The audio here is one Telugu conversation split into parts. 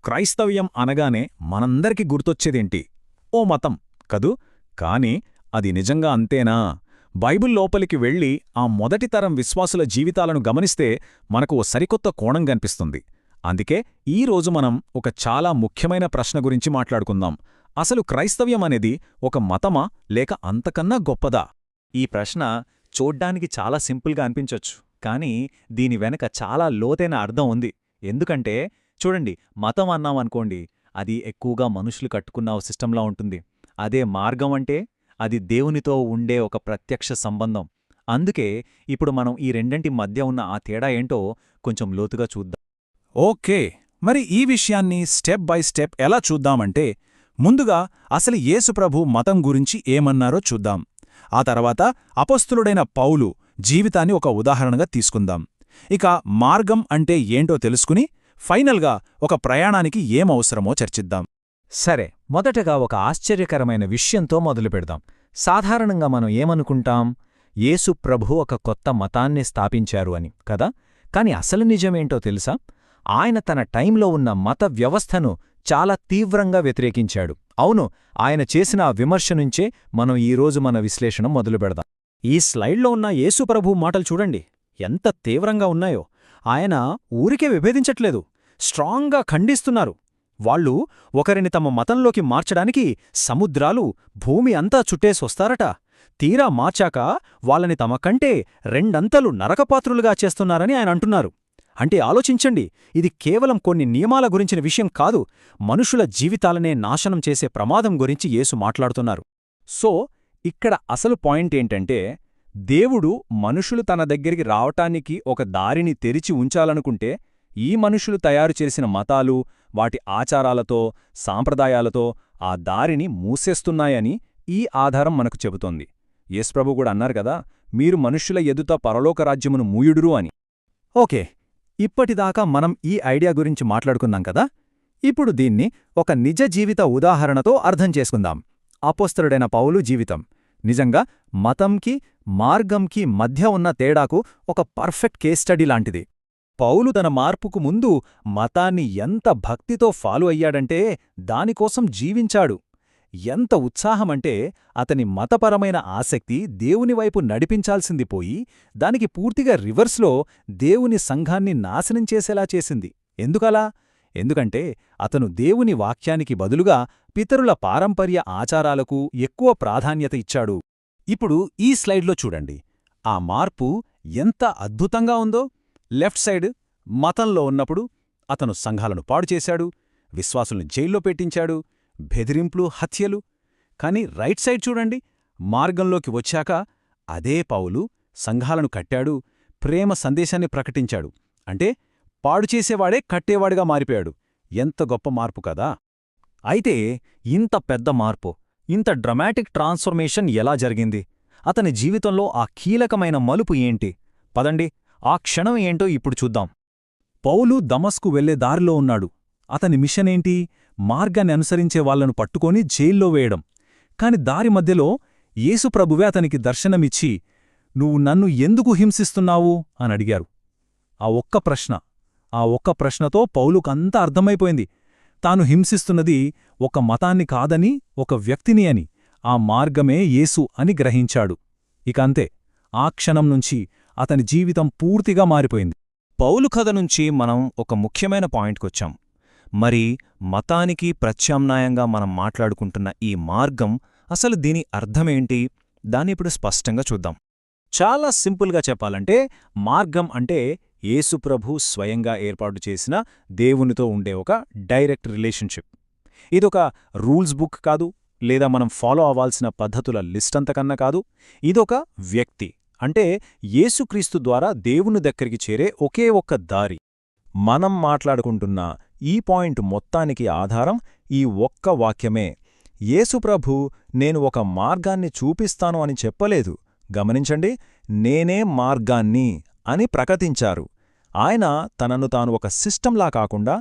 క్రైస్తవ్యం అనగానే మనందరికి గుర్తొచ్చేదేంటి? ఓ మతం కదూ. కాని అది నిజంగా అంతేనా? బైబిల్ లోపలికి వెళ్ళి ఆ మొదటి తరం విశ్వాసుల జీవితాలను గమనిస్తే మనకు ఓ సరికొత్త కోణం కనిపిస్తుంది. అందుకే ఈరోజు మనం ఒక చాలా ముఖ్యమైన ప్రశ్న గురించి మాట్లాడుకుందాం. అసలు క్రైస్తవ్యం అనేది ఒక మతమా లేక అంతకన్నా గొప్పదా? ఈ ప్రశ్న చూడ్డానికి చాలా సింపుల్గా అనిపించొచ్చు, కానీ దీని వెనక చాలా లోతైన అర్థం ఉంది. ఎందుకంటే చూడండి, మతం అన్నామనుకోండి, అది ఎక్కువగా మనుషులు కట్టుకున్న ఓ సిస్టంలా ఉంటుంది. అదే మార్గం అంటే అది దేవునితో ఉండే ఒక ప్రత్యక్ష సంబంధం. అందుకే ఇప్పుడు మనం ఈ రెండింటి మధ్య ఉన్న ఆ తేడా ఏంటో కొంచెం లోతుగా చూద్దాం. ఓకే, మరి ఈ విషయాన్ని స్టెప్ బై స్టెప్ ఎలా చూద్దామంటే, ముందుగా అసలు యేసుప్రభు మతం గురించి ఏమన్నారో చూద్దాం. ఆ తర్వాత అపొస్తలుడైన పౌలు జీవితాన్ని ఒక ఉదాహరణగా తీసుకుందాం. ఇక మార్గం అంటే ఏంటో తెలుసుకుని ఫైనల్గా ఒక ప్రయాణానికి ఏమవసరమో చర్చిద్దాం. సరే, మొదటగా ఒక ఆశ్చర్యకరమైన విషయంతో మొదలుపెడదాం. సాధారణంగా మనం ఏమనుకుంటాం? యేసు ప్రభు ఒక కొత్త మతాన్ని స్థాపించారు అని కదా. కాని అసలు నిజమేంటో తెలుసా? ఆయన తన టైంలో ఉన్న మత వ్యవస్థను చాలా తీవ్రంగా వ్యతిరేకించాడు. అవును, ఆయన చేసిన ఆ విమర్శ నుంచే మనం ఈరోజు మన విశ్లేషణ మొదలుపెడదాం. ఈ స్లైడ్లో ఉన్న యేసుప్రభు మాటలు చూడండి, ఎంత తీవ్రంగా ఉన్నాయో. ఆయన ఊరికే విభేదించట్లేదు, స్ట్రాంగ్గా ఖండిస్తున్నారు. వాళ్ళు ఒకరిని తమ మతంలోకి మార్చడానికి సముద్రాలు, భూమి అంతా చుట్టేసొస్తారట. తీరా మార్చాక వాళ్ళని తమ కంటే రెండంతలు నరకపాత్రులుగా చేస్తున్నారని ఆయన అంటున్నారు. అంటే ఆలోచించండి, ఇది కేవలం కొన్ని నియమాల గురించిన విషయం కాదు, మనుషుల జీవితాలనే నాశనం చేసే ప్రమాదం గురించి యేసు మాట్లాడుతున్నారు. సో ఇక్కడ అసలు పాయింట్ ఏంటంటే, దేవుడు మనుషులు తన దగ్గరికి రావటానికి ఒక దారిని తెరిచి ఉంచాలనుకుంటే, ఈ మనుషులు తయారు చేసిన మతాలు, వాటి ఆచారాలతో, సాంప్రదాయాలతో ఆ దారిని మూసేస్తున్నాయని ఈ ఆధారం మనకు చెబుతోంది. యేసుప్రభు కూడా అన్నారు కదా, మీరు మనుష్యుల ఎదుట పరలోకరాజ్యమును మూయుడురు అని. ఓకే, ఇప్పటిదాకా మనం ఈ ఐడియా గురించి మాట్లాడుకున్నాం కదా. ఇప్పుడు దీన్ని ఒక నిజ జీవిత ఉదాహరణతో అర్థం చేసుకుందాం. అపోస్తలుడైన పౌలు జీవితం నిజంగా మతంకి, మార్గంకి మధ్య ఉన్న తేడాకు ఒక పర్ఫెక్ట్ కేస్ స్టడీ లాంటిది. పౌలు తన మార్పుకు ముందు మతాన్ని ఎంత భక్తితో ఫాలో అయ్యాడంటే దానికోసం జీవించాడు. ఎంత ఉత్సాహమంటే అతని మతపరమైన ఆసక్తి దేవునివైపు నడిపించాల్సింది పోయి దానికి పూర్తిగా రివర్స్లో దేవుని సంఘాన్ని నాశనం చేసేలా చేసింది. ఎందుకలా? ఎందుకంటే అతను దేవుని వాక్యానికి బదులుగా పితరుల పారంపర్య ఆచారాలకు ఎక్కువ ప్రాధాన్యత ఇచ్చాడు. ఇప్పుడు ఈ స్లైడ్లో చూడండి, ఆ మార్పు ఎంత అద్భుతంగా ఉందో. లెఫ్ట్ సైడ్ మతంలో ఉన్నప్పుడు అతను సంఘాలను పాడుచేశాడు, విశ్వాసుల్ని జైల్లో పెట్టించాడు, బెదిరింపులు, హత్యలు. కాని రైట్ సైడ్ చూడండి, మార్గంలోకి వచ్చాక అదే పౌలు సంఘాలను కట్టాడు, ప్రేమ సందేశాన్ని ప్రకటించాడు. అంటే పాడుచేసేవాడే కట్టేవాడిగా మారిపోయాడు. ఎంత గొప్ప మార్పు కదా. అయితే ఇంత పెద్ద మార్పు, ఇంత డ్రమాటిక్ ట్రాన్స్ఫర్మేషన్ ఎలా జరిగింది? అతని జీవితంలో ఆ కీలకమైన మలుపు ఏంటి? పదండి, ఆ క్షణం ఏంటో ఇప్పుడు చూద్దాం. పౌలు దమస్కు వెళ్లే దారిలో ఉన్నాడు. అతని మిషనేంటి? మార్గాన్ని అనుసరించే వాళ్లను పట్టుకొని జైల్లో వేయడం. కాని దారి మధ్యలో యేసుప్రభువే అతనికి దర్శనమిచ్చి, నువ్వు నన్ను ఎందుకు హింసిస్తున్నావు అని అడిగారు. ఆ ఒక్క ప్రశ్నతో పౌలుకంతా అర్థమైపోయింది. తాను హింసిస్తున్నది ఒక మతాన్ని కాదని, ఒక వ్యక్తిని అని, ఆ మార్గమే యేసు అని గ్రహించాడు. ఇక అంతే, ఆ క్షణం నుంచి అతని జీవితం పూర్తిగా మారిపోయింది. పౌలు కథ నుంచి మనం ఒక ముఖ్యమైన పాయింట్కొచ్చాం. మరి మతానికి ప్రత్యామ్నాయంగా మనం మాట్లాడుకుంటున్న ఈ మార్గం, అసలు దీని అర్థమేంటి? దాన్నిప్పుడు స్పష్టంగా చూద్దాం. చాలా సింపుల్గా చెప్పాలంటే, మార్గం అంటే యేసుప్రభు స్వయంగా ఏర్పాటు చేసిన దేవునితో ఉండే ఒక డైరెక్ట్ రిలేషన్షిప్. ఇదొక రూల్స్ బుక్ కాదు, లేదా మనం ఫాలో అవ్వాల్సిన పద్ధతుల లిస్టంతకన్నా కాదు. ఇదొక వ్యక్తి, అంటే యేసుక్రీస్తు ద్వారా దేవుని దగ్గరికి చేరే ఒకే ఒక్క దారి. మనం మాట్లాడుకుంటున్న ఈ పాయింట్ మొత్తానికి ఆధారం ఈ ఒక్క వాక్యమే. యేసుప్రభు నేను ఒక మార్గాన్ని చూపిస్తాను అని చెప్పలేదు. గమనించండి, నేనే మార్గాన్ని అని ప్రకటించారు. ఆయన తనను తాను ఒక సిస్టంలా కాకుండా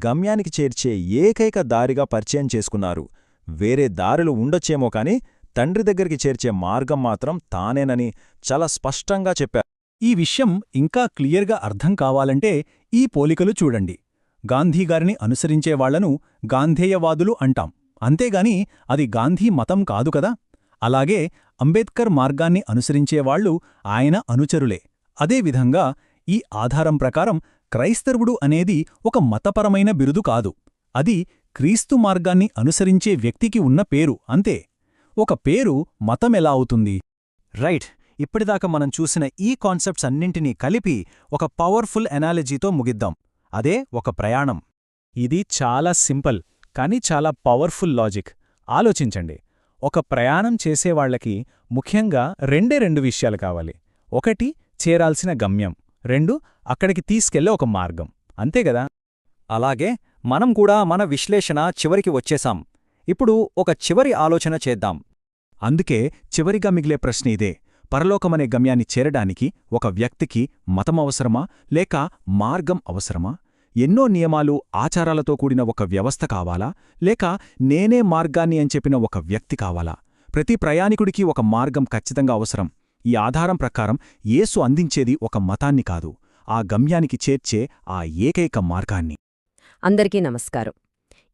గమ్యానికి చేర్చే ఏకైక దారిగా పరిచయం చేసుకున్నారు. వేరే దారులు ఉండొచ్చేమో కాని తండ్రి దగ్గరికి చేర్చే మార్గం మాత్రం తానేనని చాలా స్పష్టంగా చెప్పారు. ఈ విషయం ఇంకా క్లియర్గా అర్థం కావాలంటే ఈ పోలికలు చూడండి. గాంధీగారిని అనుసరించేవాళ్లను గాంధేయవాదులు అంటాం. అంతేగాని అది గాంధీ మతం కాదు కదా. అలాగే అంబేద్కర్ మార్గాన్ని అనుసరించేవాళ్లు ఆయన అనుచరులే. అదేవిధంగా ఈ ఆధారం ప్రకారం క్రైస్తవుడు అనేది ఒక మతపరమైన బిరుదు కాదు. అది క్రీస్తు మార్గాన్ని అనుసరించే వ్యక్తికి ఉన్న పేరు అంతే. ఒక పేరు మతమెలా అవుతుంది? రైట్. ఇప్పటిదాకా మనం చూసిన ఈ కాన్సెప్ట్స్ అన్నింటినీ కలిపి ఒక పవర్ఫుల్ ఎనాలజీతో ముగిద్దాం. అదే ఒక ప్రయాణం. ఇది చాలా సింపుల్ కానీ చాలా పవర్ఫుల్ లాజిక్. ఆలోచించండి. ఒక ప్రయాణం చేసేవాళ్లకి ముఖ్యంగా రెండు విషయాలు కావాలి. ఒకటి చేరాల్సిన గమ్యం, రెండు అక్కడికి తీసుకెళ్లే ఒక మార్గం. అంతేగదా? అలాగే మనం కూడా మన విశ్లేషణ చివరికి వచ్చేశాం. ఇప్పుడు ఒక చివరి ఆలోచన చేద్దాం. అందుకే చివరిగా మిగిలే ప్రశ్న ఇదే: పరలోకమనే గమ్యాన్ని చేరడానికి ఒక వ్యక్తికి మతమవసరమా లేక మార్గం అవసరమా? ఎన్నో నియమాలు, ఆచారాలతో కూడిన ఒక వ్యవస్థ కావాలా లేక నేనే మార్గాన్ని అని చెప్పిన ఒక వ్యక్తి కావాలా? ప్రతి ప్రయాణికుడికి ఒక మార్గం ఖచ్చితంగా అవసరం. ఈ ఆధారం ప్రకారం యేసు అందించేది ఒక మతాన్ని కాదు, ఆ గమ్యానికి చేర్చే ఆ ఏకైక మార్గాన్ని. అందరికీ నమస్కారం.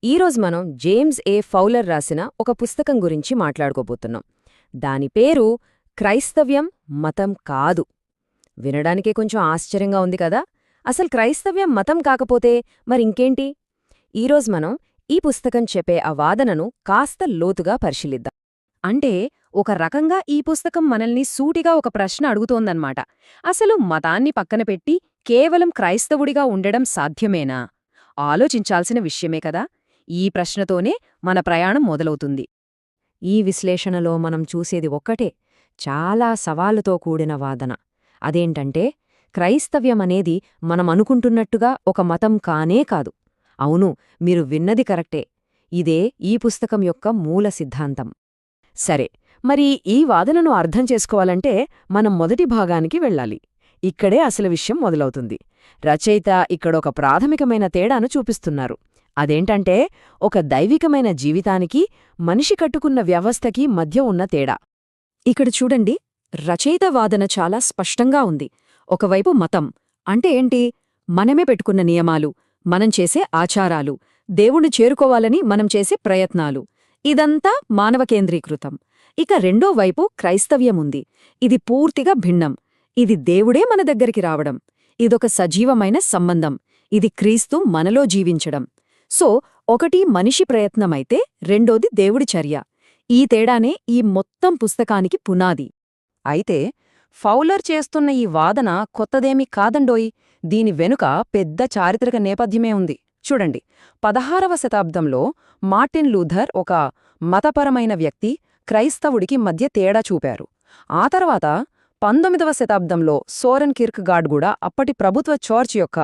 ఈరోజు మనం జేమ్స్ ఏ ఫౌలర్ రాసిన ఒక పుస్తకం గురించి మాట్లాడుకోబోతున్నాం. దాని పేరు క్రైస్తవ్యం మతం కాదు. వినడానికే కొంచెం ఆశ్చర్యంగా ఉంది కదా. అసలు క్రైస్తవ్యం మతం కాకపోతే మరింకేంటి? ఈరోజు మనం ఈ పుస్తకం చెప్పే ఆ వాదనను కాస్త లోతుగా పరిశీలిద్దాం. అంటే ఒక రకంగా ఈ పుస్తకం మనల్ని సూటిగా ఒక ప్రశ్న అడుగుతోందన్నమాట. అసలు మతాన్ని పక్కన పెట్టి కేవలం క్రైస్తవుడిగా ఉండడం సాధ్యమేనా? ఆలోచించాల్సిన విషయమే కదా. ఈ ప్రశ్నతోనే మన ప్రయాణం మొదలవుతుంది. ఈ విశ్లేషణలో మనం చూసేది ఒక్కటే, చాలా సవాలుతో కూడిన వాదన. అదేంటంటే క్రైస్తవ్యమనేది మనం అనుకుంటున్నట్టుగా ఒక మతం కానే కాదు. అవును, మీరు విన్నది కరెక్టే. ఇదే ఈ పుస్తకం యొక్క మూల సిద్ధాంతం. సరే, మరి ఈ వాదనను అర్థం చేసుకోవాలంటే మనం మొదటి భాగానికి వెళ్ళాలి. ఇక్కడే అసలు విషయం మొదలవుతుంది. రచయిత ఇక్కడొక ప్రాథమికమైన తేడాను చూపిస్తున్నారు. అదేంటంటే ఒక దైవికమైన జీవితానికి, మనిషి కట్టుకున్న వ్యవస్థకి మధ్య ఉన్న తేడా. ఇక్కడ చూడండి, రచయిత వాదన చాలా స్పష్టంగా ఉంది. ఒకవైపు మతం అంటే ఏంటి? మనమే పెట్టుకున్న నియమాలు, మనం చేసే ఆచారాలు, దేవుణ్ణి చేరుకోవాలని మనం చేసే ప్రయత్నాలు, ఇదంతా మానవ కేంద్రీకృతం. ఇక రెండో వైపు క్రైస్తవ్యముంది. ఇది పూర్తిగా భిన్నం. ఇది దేవుడే మన దగ్గరికి రావడం. ఇదొక సజీవమైన సంబంధం. ఇది క్రీస్తు మనలో జీవించడం. సో ఒకటి మనిషి ప్రయత్నమైతే రెండోది దేవుడి చర్య. ఈ తేడానే ఈ మొత్తం పుస్తకానికి పునాది. అయితే ఫౌలర్ చేస్తున్న ఈ వాదన కొత్తదేమీ కాదండోయ్. దీని వెనుక పెద్ద చారిత్రక నేపథ్యమే ఉంది. చూడండి, 16వ శతాబ్దంలో మార్టిన్ లూథర్, ఒక మతపరమైన వ్యక్తి, క్రైస్తవుడికి మధ్య తేడా చూపారు. ఆ తర్వాత 19వ శతాబ్దంలో సోరెన్ కిర్క్గార్డ్ కూడా అప్పటి ప్రభుత్వ చర్చ్ యొక్క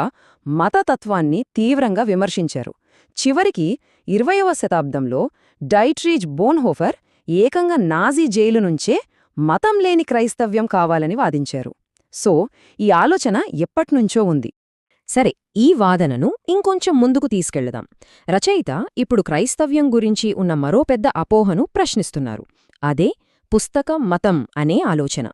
మతతత్వాన్ని తీవ్రంగా విమర్శించారు. చివరికి 20వ శతాబ్దంలో డైట్రీజ్ బోన్హోఫర్ ఏకంగా నాజీ జైలు నుంచే మతం లేని క్రైస్తవ్యం కావాలని వాదించారు. సో ఈ ఆలోచన ఎప్పట్నుంచో ఉంది. సరే, ఈ వాదనను ఇంకొంచెం ముందుకు తీసుకెళ్దాం. రచయిత ఇప్పుడు క్రైస్తవ్యం గురించి ఉన్న మరో పెద్ద అపోహను ప్రశ్నిస్తున్నారు. అదే పుస్తకం మతం అనే ఆలోచన.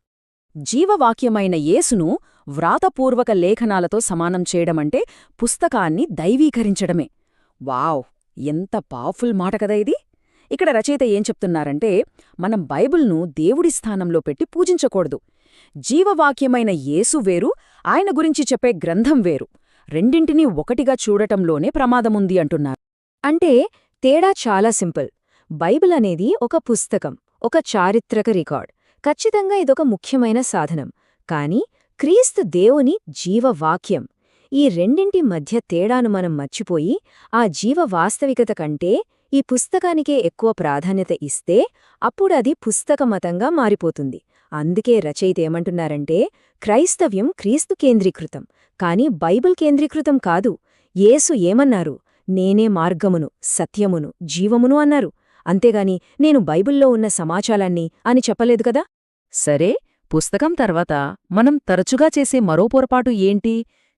జీవవాక్యమైన యేసును వ్రాతపూర్వక లేఖనాలతో సమానం చేయడమంటే పుస్తకాన్ని దైవీకరించడమే. వావ్, ఎంత పవర్ఫుల్ మాట కదా ఇది! ఇక్కడ రచయిత ఏం చెప్తున్నారంటే, మనం బైబిల్ను దేవుడి స్థానంలో పెట్టి పూజించకూడదు. జీవవాక్యమైన యేసు వేరు, ఆయన గురించి చెప్పే గ్రంథం వేరు. రెండింటినీ ఒకటిగా చూడటంలోనే ప్రమాదముంది అంటున్నారు. అంటే తేడా చాలా సింపుల్. బైబిల్ అనేది ఒక పుస్తకం, ఒక చారిత్రక రికార్డ్. ఖచ్చితంగా ఇదొక ముఖ్యమైన సాధనం. కాని క్రీస్తు దేవుని జీవవాక్యం. ఈ రెండింటి మధ్య తేడాను మనం మర్చిపోయి ఆ జీవ వాస్తవికత కంటే ఈ పుస్తకానికే ఎక్కువ ప్రాధాన్యత ఇస్తే అప్పుడది పుస్తకమతంగా మారిపోతుంది. అందుకే రచయిత ఏమంటున్నారంటే, క్రైస్తవ్యం క్రీస్తు కేంద్రీకృతం, కాని బైబిల్ కేంద్రీకృతం కాదు. యేసు ఏమన్నారు? నేనే మార్గమును, సత్యమును, జీవమును అన్నారు. అంతేగాని నేను బైబిల్లో ఉన్న సమాచారాన్ని అని చెప్పలేదు కదా. సరే, పుస్తకం తర్వాత మనం తరచుగా చేసే మరో పొరపాటు ఏంటి?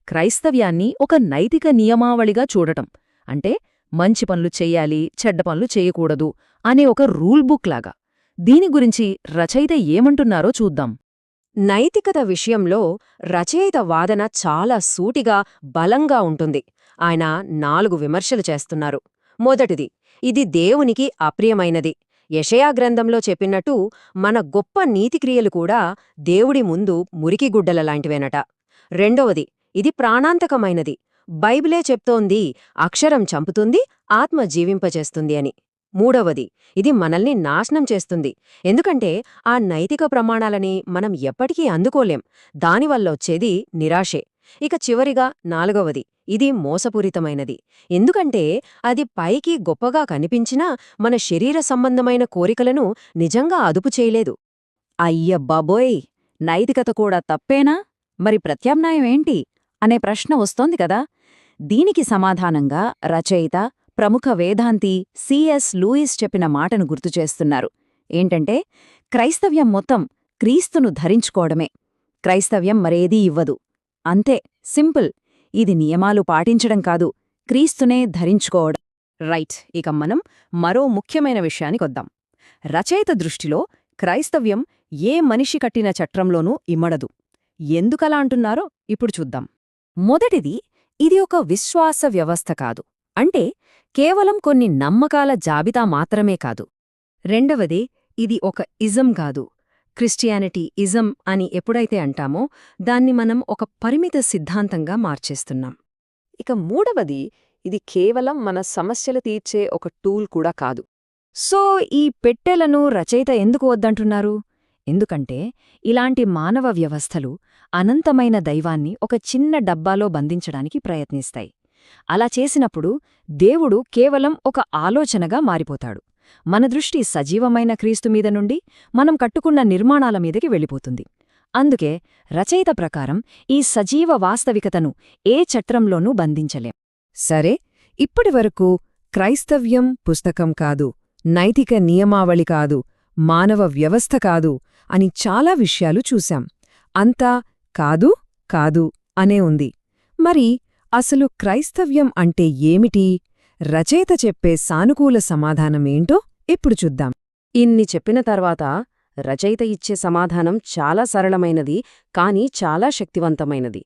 క్రైస్తవ్యాన్ని ఒక నైతిక నియమావళిగా చూడటం. అంటే మంచి పనులు చెయ్యాలి, చెడ్డ పనులు చేయకూడదు అనే ఒక రూల్ బుక్ లాగా. దీని గురించి రచయిత ఏమంటున్నారో చూద్దాం. నైతికత విషయంలో రచయిత వాదన చాలా సూటిగా, బలంగా ఉంటుంది. ఆయన 4 విమర్శలు చేస్తున్నారు. మొదటిది, ఇది దేవునికి అప్రియమైనది. యెషయా గ్రంథంలో చెప్పినట్టు మన గొప్ప నీతిక్రియలు కూడా దేవుడి ముందు మురికిగుడ్డలలాంటివేనట. రెండవది, ఇది ప్రాణాంతకమైనది. బైబిలే చెప్తోంది అక్షరం చంపుతుంది, ఆత్మ జీవింపచేస్తుంది అని. మూడవది, ఇది మనల్ని నాశనం చేస్తుంది. ఎందుకంటే ఆ నైతిక ప్రమాణాలని మనం ఎప్పటికీ అందుకోలేం. దానివల్లొచ్చేది నిరాశే. ఇక చివరిగా నాలుగవది, ఇది మోసపూరితమైనది. ఎందుకంటే అది పైకి గొప్పగా కనిపించినా మన శరీర సంబంధమైన కోరికలను నిజంగా అదుపు చేయలేదు. అయ్య బాబోయ్! నైతికత కూడా తప్పేనా? మరి ప్రత్యామ్నాయమేంటి అనే ప్రశ్న వస్తోంది కదా. దీనికి సమాధానంగా రచయిత, ప్రముఖ వేదాంతి సిఎస్ లూయిస్ చెప్పిన మాటను గుర్తుచేస్తున్నారు. ఏంటంటే, క్రైస్తవ్యం మొత్తం క్రీస్తును ధరించుకోవడమే. క్రైస్తవ్యం మరేదీ ఇవ్వదు. అంతే, సింపుల్. ఇది నియమాలు పాటించడం కాదు, క్రీస్తునే ధరించుకోవడం. రైట్. ఇక మనం మరో ముఖ్యమైన విషయానికొద్దాం. రచయిత దృష్టిలో క్రైస్తవ్యం ఏ మనిషి కట్టిన చట్రంలోనూ ఇమ్మడదు. ఎందుకలా అంటున్నారో ఇప్పుడు చూద్దాం. మొదటిది, ఇది ఒక విశ్వాస వ్యవస్థ కాదు. అంటే కేవలం కొన్ని నమ్మకాల జాబితా మాత్రమే కాదు. రెండవది, ఇది ఒక ఇజం కాదు. క్రిస్టియానిటీ ఇజం అని ఎప్పుడైతే అంటామో దాన్ని మనం ఒక పరిమిత సిద్ధాంతంగా మార్చేస్తున్నాం. ఇక మూడవది, ఇది కేవలం మన సమస్యలు తీర్చే ఒక టూల్ కూడా కాదు. సో ఈ పెట్టెలను రచయిత ఎందుకు వద్దంటున్నారు? ఎందుకంటే ఇలాంటి మానవ వ్యవస్థలు అనంతమైన దైవాన్ని ఒక చిన్న డబ్బాలో బంధించడానికి ప్రయత్నిస్తాయి. అలా చేసినప్పుడు దేవుడు కేవలం ఒక ఆలోచనగా మారిపోతాడు. మన దృష్టి సజీవమైన క్రీస్తు మీద నుండి మనం కట్టుకున్న నిర్మాణాల మీదకి వెళ్ళిపోతుంది. అందుకే రచయిత ప్రకారం ఈ సజీవ వాస్తవికతను ఏ చట్రంలోనూ బంధించలేం. సరే, ఇప్పటివరకు క్రైస్తవ్యం పుస్తకం కాదు, నైతిక నియమావళి కాదు, మానవ వ్యవస్థ కాదు అని చాలా విషయాలు చూశాం. అంతా కాదు కాదు అనే ఉంది. మరి అసలు క్రైస్తవ్యం అంటే ఏమిటి? రచయిత చెప్పే సానుకూల సమాధానమేంటో ఇప్పుడు చూద్దాం. ఇన్ని చెప్పిన తర్వాత రచయిత ఇచ్చే సమాధానం చాలా సరళమైనది, కానీ చాలా శక్తివంతమైనది.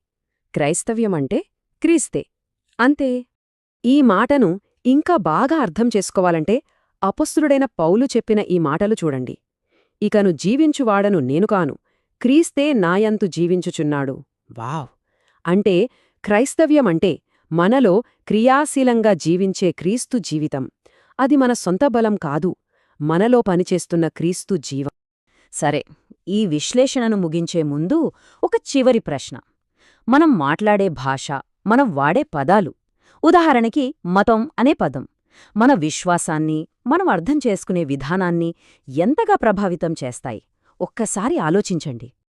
క్రైస్తవ్యమంటే క్రీస్తే, అంతే. ఈ మాటను ఇంకా బాగా అర్థం చేసుకోవాలంటే అపొస్తలుడైన పౌలు చెప్పిన ఈ మాటలు చూడండి. ఇకను జీవించువాడను నేను కాను, క్రీస్తే నాయంతు జీవించుచున్నాడు. వావ్! అంటే క్రైస్తవ్యమంటే మనలో క్రియాశీలంగా జీవించే క్రీస్తు జీవితం. అది మన సొంత బలం కాదు, మనలో పనిచేస్తున్న క్రీస్తు జీవం. సరే, ఈ విశ్లేషణను ముగించే ముందు ఒక చివరి ప్రశ్న. మనం మాట్లాడే భాష, మనం వాడే పదాలు, ఉదాహరణకి మతం అనే పదం, మన విశ్వాసాన్ని, మనం అర్థం చేసుకునే విధానాన్ని ఎంతగా ప్రభావితం చేస్తాయి? ఒక్కసారి ఆలోచించండి.